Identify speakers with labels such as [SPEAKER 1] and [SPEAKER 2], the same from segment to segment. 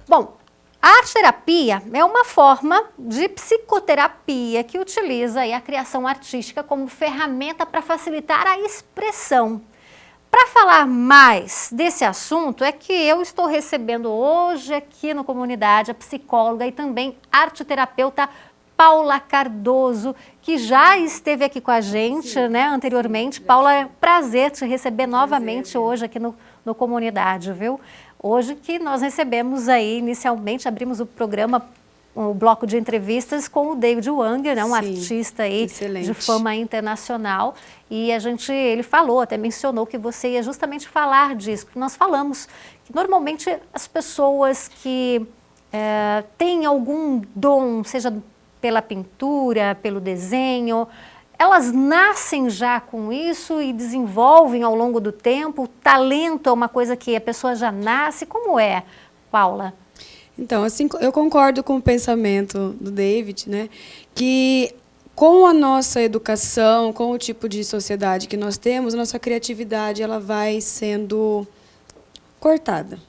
[SPEAKER 1] Bom, a arte-terapia é uma forma de psicoterapia que utiliza aí a criação artística como ferramenta para facilitar a expressão. Para falar mais desse assunto, é que eu estou recebendo hoje aqui no Comunidade a psicóloga e também arteterapeuta Paula Cardoso, que já esteve aqui com a gente, sim, né, anteriormente. Paula, é um prazer te receber novamente hoje aqui no Comunidade, viu? Hoje que nós recebemos aí, inicialmente, abrimos o programa, o bloco de entrevistas com o David Wanger, né, um artista aí de fama internacional. E ele falou, até mencionou que você ia justamente falar disso, que nós falamos que normalmente as pessoas que têm algum dom, seja pela pintura, pelo desenho, elas nascem já com isso e desenvolvem ao longo do tempo? O talento é uma coisa que a pessoa já nasce? Como é, Paula?
[SPEAKER 2] Então, assim, eu concordo com o pensamento do David, né, que com a nossa educação, com o tipo de sociedade que nós temos, a nossa criatividade ela vai sendo cortada.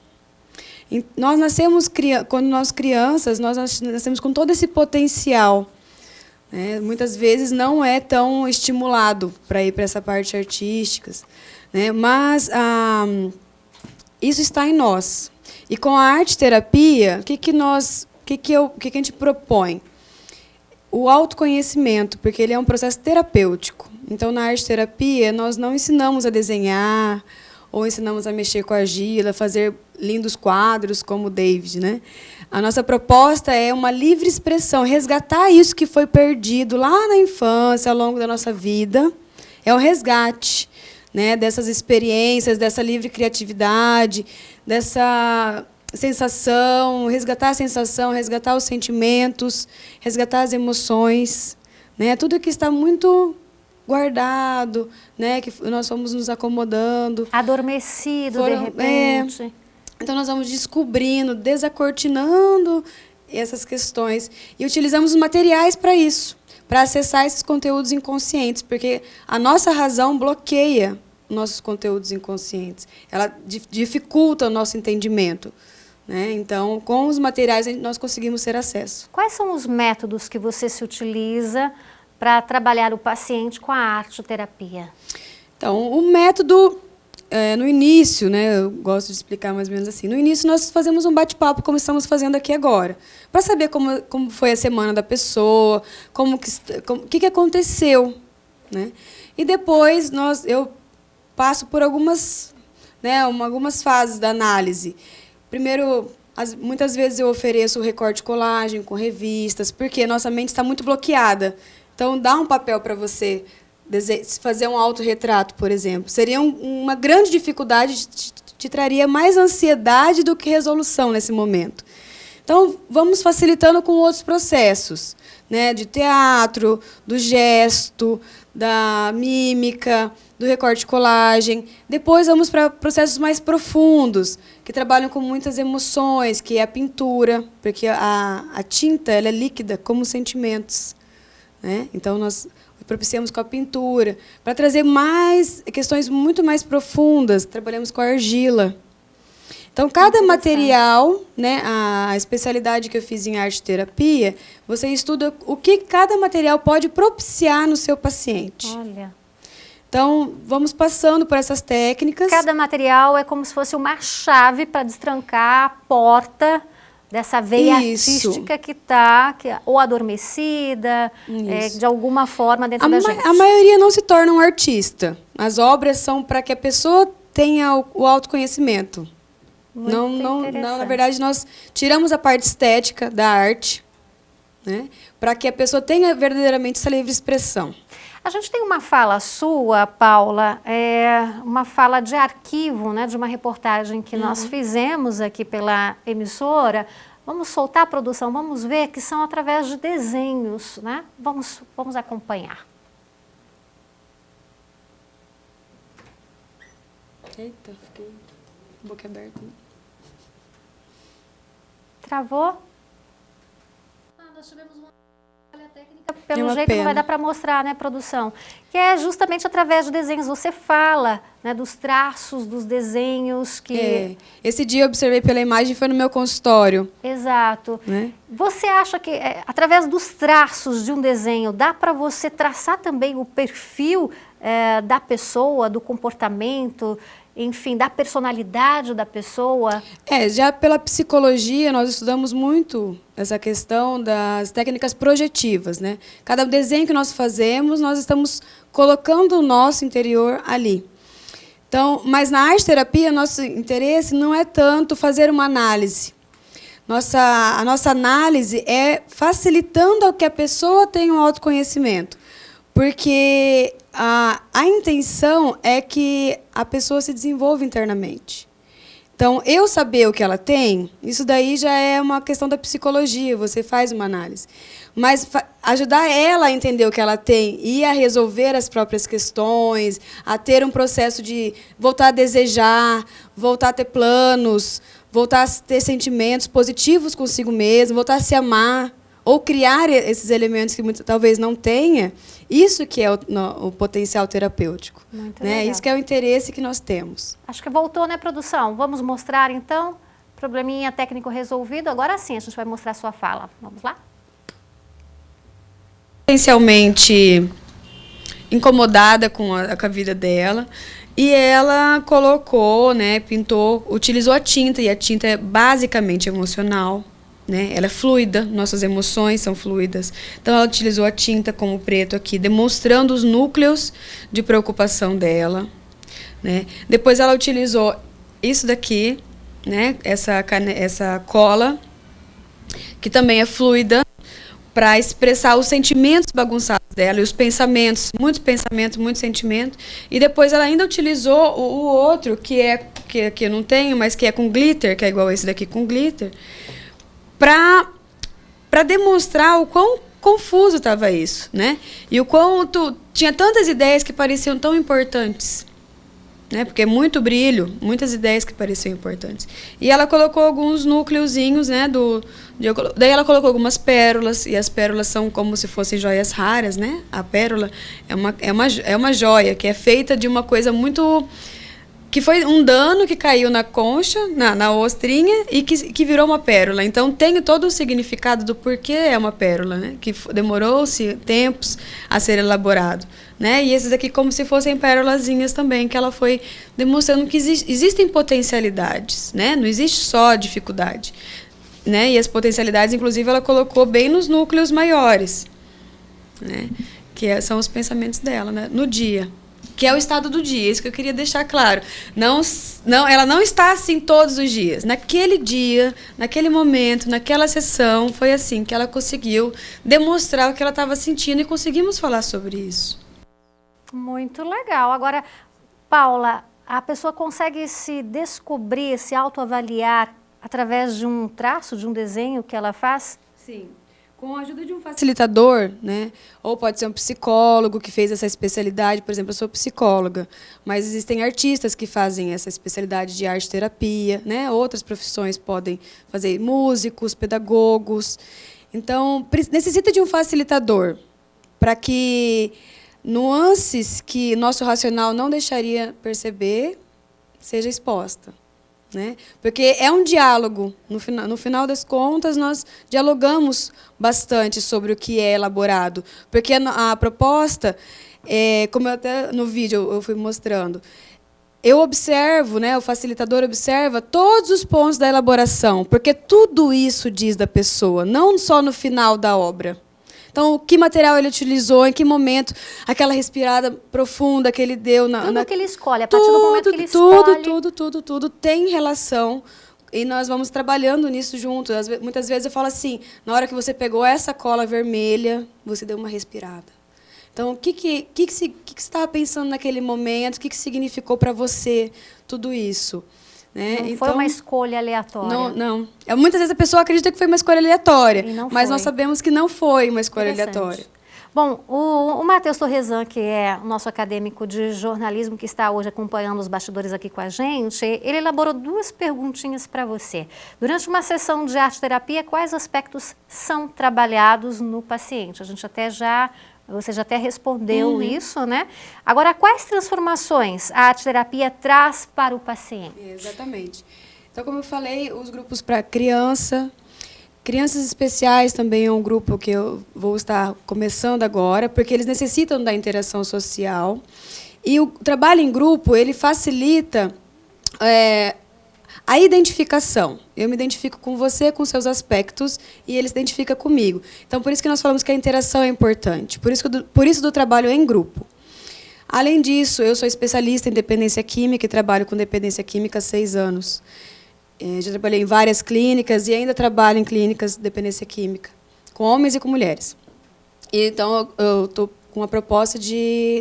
[SPEAKER 2] Nós nascemos, quando nós crianças, nós nascemos com todo esse potencial. Muitas vezes não é tão estimulado para ir para essa parte artística, né? Mas isso está em nós. E com a arte-terapia, o que a gente propõe? O autoconhecimento, porque ele é um processo terapêutico. Então, na arte-terapia, nós não ensinamos a desenhar, ou ensinamos a mexer com a argila, fazer lindos quadros, como o David, né? A nossa proposta é uma livre expressão, resgatar isso que foi perdido lá na infância, ao longo da nossa vida. É um resgate, né, dessas experiências, dessa livre criatividade, dessa sensação, resgatar a sensação, resgatar os sentimentos, resgatar as emoções, né? Tudo que está muito guardado, né, que nós fomos nos acomodando.
[SPEAKER 1] Adormecido, de repente.
[SPEAKER 2] Então, nós vamos descobrindo, desacortinando essas questões. E utilizamos os materiais para isso, para acessar esses conteúdos inconscientes, porque a nossa razão bloqueia nossos conteúdos inconscientes. Ela dificulta o nosso entendimento, né? Então, com os materiais, nós conseguimos ter acesso.
[SPEAKER 1] Quais são os métodos que você se utiliza para trabalhar o paciente com a arte-terapia?
[SPEAKER 2] Então, o método, no início, né, eu gosto de explicar mais ou menos assim, no início nós fazemos um bate-papo, como estamos fazendo aqui agora, para saber como foi a semana da pessoa, o que aconteceu, né? E depois eu passo por algumas fases da análise. Primeiro, muitas vezes eu ofereço recorte colagem com revistas, porque nossa mente está muito bloqueada. Então, dá um papel para você fazer um autorretrato, por exemplo. Seria uma grande dificuldade, te traria mais ansiedade do que resolução nesse momento. Então, vamos facilitando com outros processos, né, de teatro, do gesto, da mímica, do recorte colagem. Depois vamos para processos mais profundos, que trabalham com muitas emoções, que é a pintura, porque a tinta ela é líquida como sentimentos, né? Então, nós propiciamos com a pintura. Para trazer mais questões muito mais profundas, trabalhamos com a argila. Então, cada material, né, a especialidade que eu fiz em arte-terapia, você estuda o que cada material pode propiciar no seu paciente.
[SPEAKER 1] Olha.
[SPEAKER 2] Então, vamos passando por essas técnicas.
[SPEAKER 1] Cada material é como se fosse uma chave para destrancar a porta dessa veia artística que está ou adormecida, de alguma forma dentro da gente.
[SPEAKER 2] A maioria não se torna um artista. As obras são para que a pessoa tenha o autoconhecimento. Na verdade, nós tiramos a parte estética da arte, né, para que a pessoa tenha verdadeiramente essa livre expressão.
[SPEAKER 1] A gente tem uma fala sua, Paula, uma fala de arquivo, né, de uma reportagem que nós fizemos aqui pela emissora. Vamos soltar a produção, vamos ver que são através de desenhos, né? Vamos acompanhar.
[SPEAKER 2] Eita, fiquei boca aberta.
[SPEAKER 1] Travou?
[SPEAKER 3] Nós tivemos uma
[SPEAKER 1] Pelo jeito não vai dar para mostrar, né, produção? Que é justamente através de desenhos. Você fala, né, dos traços, dos desenhos que...
[SPEAKER 2] Esse dia eu observei pela imagem, foi no meu consultório.
[SPEAKER 1] Exato.
[SPEAKER 2] Né?
[SPEAKER 1] Você acha que, através dos traços de um desenho, dá para você traçar também o perfil da pessoa, do comportamento, enfim, da personalidade da pessoa?
[SPEAKER 2] Já pela psicologia, nós estudamos muito essa questão das técnicas projetivas, né? Cada desenho que nós fazemos, nós estamos colocando o nosso interior ali. Então, mas na arte-terapia, nosso interesse não é tanto fazer uma análise. A nossa análise é facilitando que a pessoa tenha um autoconhecimento. Porque a intenção é que a pessoa se desenvolva internamente. Então, eu saber o que ela tem, isso daí já é uma questão da psicologia, você faz uma análise. Mas ajudar ela a entender o que ela tem e a resolver as próprias questões, a ter um processo de voltar a desejar, voltar a ter planos, voltar a ter sentimentos positivos consigo mesmo, voltar a se amar, ou criar esses elementos que talvez não tenha, isso que é o potencial terapêutico.
[SPEAKER 1] Muito
[SPEAKER 2] né?
[SPEAKER 1] legal.
[SPEAKER 2] Isso que é o interesse que nós temos.
[SPEAKER 1] Acho que voltou, né, produção? Vamos mostrar, então, probleminha técnico resolvido. Agora sim, a gente vai mostrar a sua fala. Vamos lá?
[SPEAKER 2] Potencialmente incomodada com a vida dela, e ela colocou, né, pintou, utilizou a tinta, e a tinta é basicamente emocional. Né? Ela é fluida, nossas emoções são fluidas. Então, ela utilizou a tinta como preto aqui, demonstrando os núcleos de preocupação dela. Né? Depois, ela utilizou isso daqui, né? essa cola, que também é fluida, para expressar os sentimentos bagunçados dela e os pensamentos, muito pensamento, muito sentimento. E depois, ela ainda utilizou o outro, que eu não tenho, mas que é com glitter, que é igual esse daqui com glitter, para demonstrar o quão confuso estava isso, né? E o quanto tinha tantas ideias que pareciam tão importantes, né? Porque muito brilho, muitas ideias que pareciam importantes. E ela colocou alguns núcleozinhos, né? Daí ela colocou algumas pérolas, e as pérolas são como se fossem joias raras, né? A pérola é uma joia que é feita de uma coisa muito... que foi um dano que caiu na concha, na ostrinha, e que virou uma pérola. Então, tem todo o significado do porquê é uma pérola, né? Que demorou-se tempos a ser elaborado. Né? E esses aqui como se fossem pérolazinhas também, que ela foi demonstrando que existem potencialidades, né? Não existe só dificuldade. Né? E as potencialidades, inclusive, ela colocou bem nos núcleos maiores, né? Que são os pensamentos dela, né? No dia. Que é o estado do dia, isso que eu queria deixar claro. Ela não está assim todos os dias. Naquele dia, naquele momento, naquela sessão, foi assim que ela conseguiu demonstrar o que ela estava sentindo, e conseguimos falar sobre isso.
[SPEAKER 1] Muito legal. Agora, Paula, a pessoa consegue se descobrir, se autoavaliar através de um traço, de um desenho que ela faz?
[SPEAKER 2] Sim. Com a ajuda de um facilitador, né? Ou pode ser um psicólogo que fez essa especialidade. Por exemplo, eu sou psicóloga, mas existem artistas que fazem essa especialidade de arte-terapia, né? Outras profissões podem fazer, músicos, pedagogos. Então, necessita de um facilitador para que nuances que nosso racional não deixaria perceber seja exposta. Né? Porque é um diálogo. No final das contas, nós dialogamos bastante sobre o que é elaborado. Porque a proposta, como até no vídeo eu fui mostrando, eu observo, né, o facilitador observa todos os pontos da elaboração, porque tudo isso diz da pessoa, não só no final da obra. Então, que material ele utilizou, em que momento, aquela respirada profunda que ele deu.
[SPEAKER 1] Tudo que ele escolhe, a partir do momento que ele escolhe...
[SPEAKER 2] Tudo tem relação, e nós vamos trabalhando nisso junto. Muitas vezes eu falo assim, na hora que você pegou essa cola vermelha, você deu uma respirada. Então, o que você estava pensando naquele momento, o que significou para você tudo isso? Né?
[SPEAKER 1] Não foi uma escolha aleatória.
[SPEAKER 2] Não. Muitas vezes a pessoa acredita que foi uma escolha aleatória, mas
[SPEAKER 1] foi.
[SPEAKER 2] nós sabemos que não foi uma escolha aleatória.
[SPEAKER 1] Bom, o Matheus Torresan, que é o nosso acadêmico de jornalismo, que está hoje acompanhando os bastidores aqui com a gente, ele elaborou 2 perguntinhas para você. Durante uma sessão de arte-terapia, quais aspectos são trabalhados no paciente? Você já até respondeu isso, né? Agora, quais transformações a arte-terapia traz para o paciente?
[SPEAKER 2] Exatamente. Então, como eu falei, os grupos para crianças especiais também é um grupo que eu vou estar começando agora, porque eles necessitam da interação social. E o trabalho em grupo, ele facilita a identificação. Eu me identifico com você, com seus aspectos, e ele se identifica comigo. Então, por isso que nós falamos que a interação é importante. Por isso do trabalho em grupo. Além disso, eu sou especialista em dependência química e trabalho com dependência química há 6 anos. Já trabalhei em várias clínicas e ainda trabalho em clínicas de dependência química, com homens e com mulheres. Então, eu estou com a proposta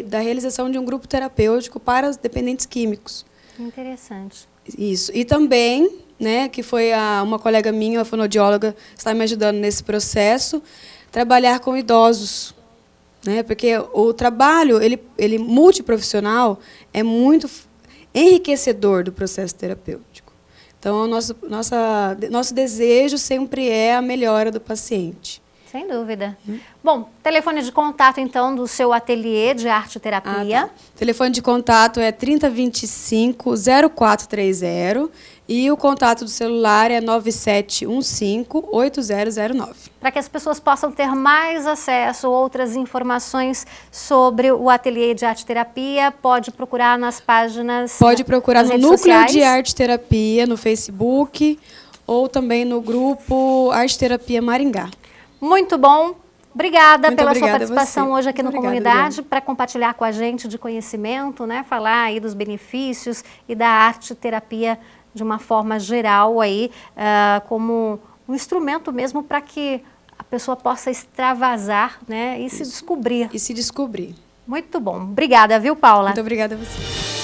[SPEAKER 2] da realização de um grupo terapêutico para os dependentes químicos.
[SPEAKER 1] Interessante.
[SPEAKER 2] Isso. E também, né, que foi uma colega minha, uma fonoaudióloga, está me ajudando nesse processo, trabalhar com idosos. Né, porque o trabalho ele multiprofissional é muito enriquecedor do processo terapêutico. Então, nosso desejo sempre é a melhora do paciente.
[SPEAKER 1] Sem dúvida. Bom, telefone de contato, então, do seu ateliê de arte-terapia.
[SPEAKER 2] Tá. O telefone de contato é 3025-0430 e o contato do celular é 9715-8009.
[SPEAKER 1] Para que as pessoas possam ter mais acesso, outras informações sobre o ateliê de arte-terapia, pode procurar nas páginas.
[SPEAKER 2] Pode procurar no Núcleo
[SPEAKER 1] sociais.
[SPEAKER 2] de Arte-Terapia no Facebook ou também no grupo Arte-Terapia Maringá.
[SPEAKER 1] Muito bom. Obrigada pela sua
[SPEAKER 2] obrigada
[SPEAKER 1] participação
[SPEAKER 2] você.
[SPEAKER 1] hoje aqui no
[SPEAKER 2] Obrigada,
[SPEAKER 1] Comunidade, para compartilhar com a gente de conhecimento, né? Falar aí dos benefícios e da arte-terapia de uma forma geral aí, como um instrumento mesmo para que a pessoa possa extravasar, né? E se descobrir.
[SPEAKER 2] E se descobrir.
[SPEAKER 1] Muito bom. Obrigada, viu, Paula?
[SPEAKER 2] Muito obrigada a você.